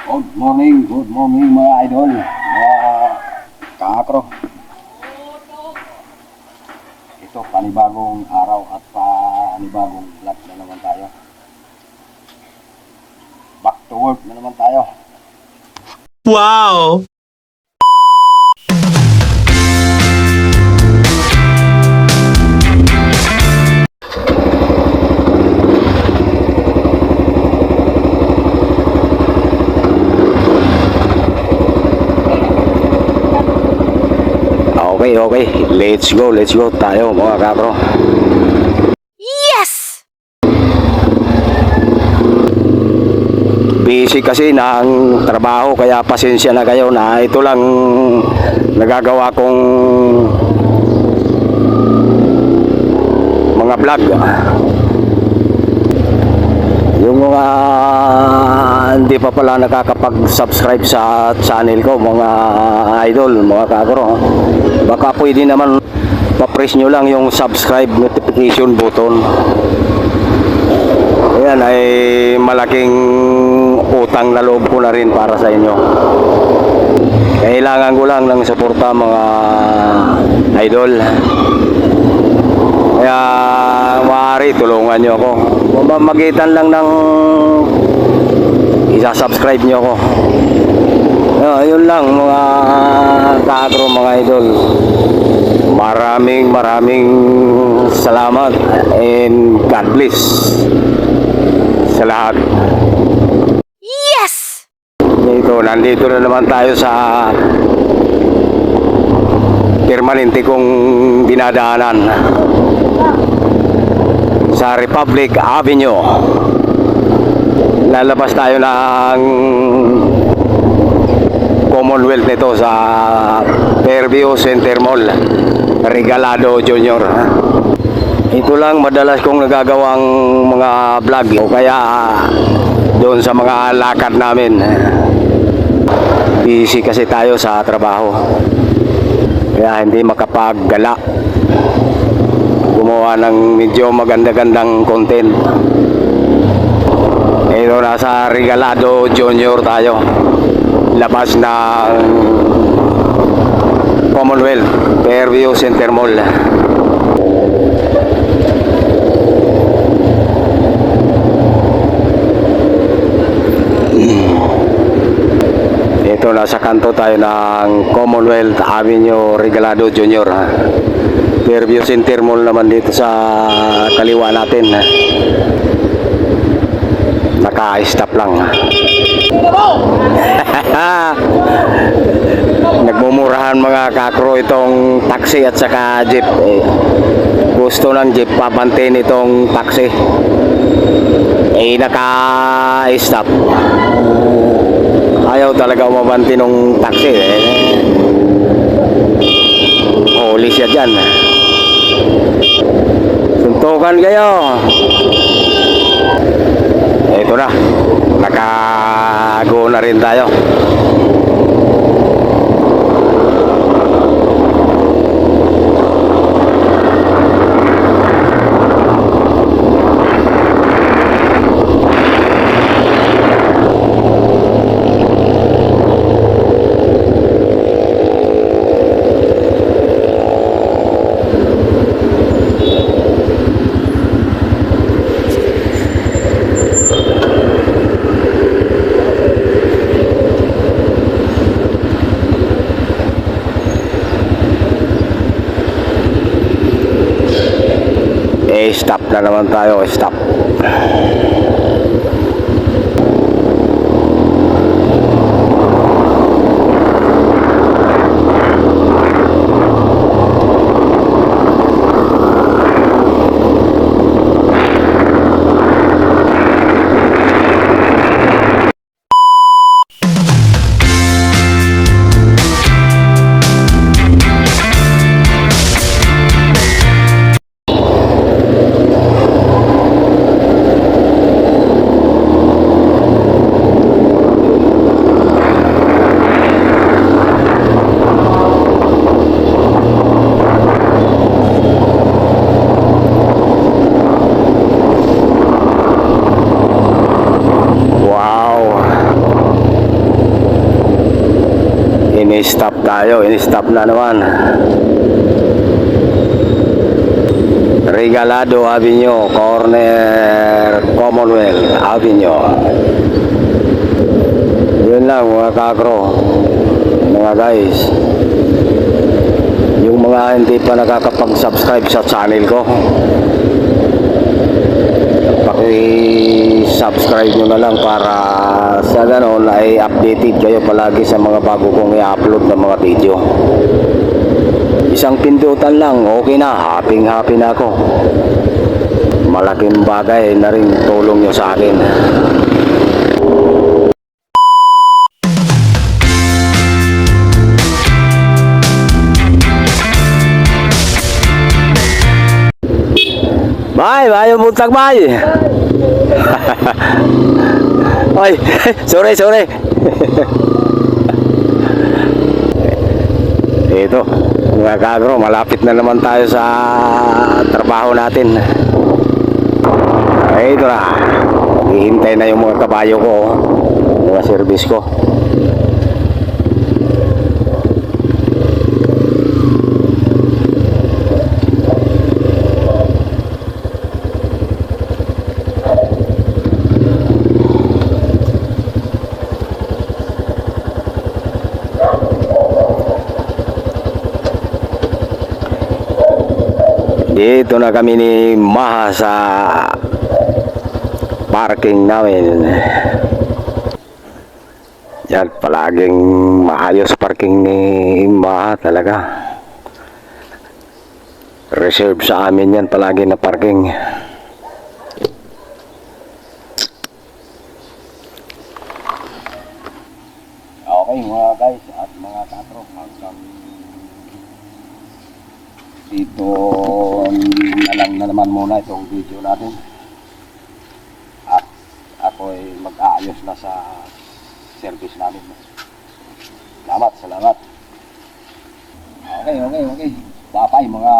Good morning mga idol, mga kaakro. Ito, panibagong araw at panibagong vlog na naman tayo. Back to work na naman tayo. Wow! Okay, let's go tayo mga kapro. Yes! Busy kasi ng trabaho kaya pasensya na kayo na ito lang nagagawa kong mga vlog. Yung mga hindi pa pala nakakapag-subscribe sa channel ko mga idol, mga kakro, baka pwede naman pa-press nyo lang yung subscribe notification button. Ayan ay malaking utang na loob ko na rin para sa inyo. Kailangan ko lang ng suporta mga idol. Kaya maaari tulungan nyo ako. Mamagitan lang ng isa-subscribe nyo ako. Yun lang mga kakro, mga idol. Maraming salamat and God bless sa lahat. Yes! Nandito na naman tayo sa permanente kong dinadaanan sa Republic Avenue. Lalabas tayo ng Commonwealth nito sa Fairview Center Mall, Regalado Junior. Ito lang madalas kong nagagawang mga vlog o kaya doon sa mga lakad namin. Busy kasi tayo sa trabaho kaya hindi makapaggala gumawa ng medyo maganda-gandang content. Ito nasa Regalado Junior tayo, labas ng Commonwealth, Fairview Center Mall. Ito, nasa kanto tayo ng Commonwealth Avenue, Regalado Junior. Fairview Center Mall naman dito sa kaliwa natin. Naka-stop lang. Nagmumurahan mga kakro itong taxi at saka jeep. Gusto ng jeep papantin itong taxi. Naka-stop. Ayaw talaga umabanti ng taxi. Huli siya dyan. Suntukan kayo. Ito na, nakago na rin tayo. Stop na naman tayo, stop. ini-stop tayo, ini-stop na naman. Regalado Avenue, corner Commonwealth Avenue. Yun lang mga kakro, mga guys. Yung mga hindi pa nakakapag-subscribe sa channel ko, paki-subscribe nyo na lang para sa ganon ay updated kayo palagi sa mga bago kong i-upload na mga video. Isang pindutan lang, okay na, happy na ako. Malaking bagay na rin tulong nyo sa akin. Bay, ayaw buntag bay. Ay, sorry. Ito, mga kagro, malapit na naman tayo sa trabaho natin. Ay, ito na. Hihintay na yung mga kabayo ko, mga service ko. Dito na kami ni Maha sa parking namin. Yan, palaging maayos parking ni Maha talaga. Reserve sa amin yan palagi na parking. Okay mga guys at mga katro, hanggang dito na lang na naman muna itong video natin. At ako ay mag-aayos na sa service namin. Salamat. Okay. Bye mga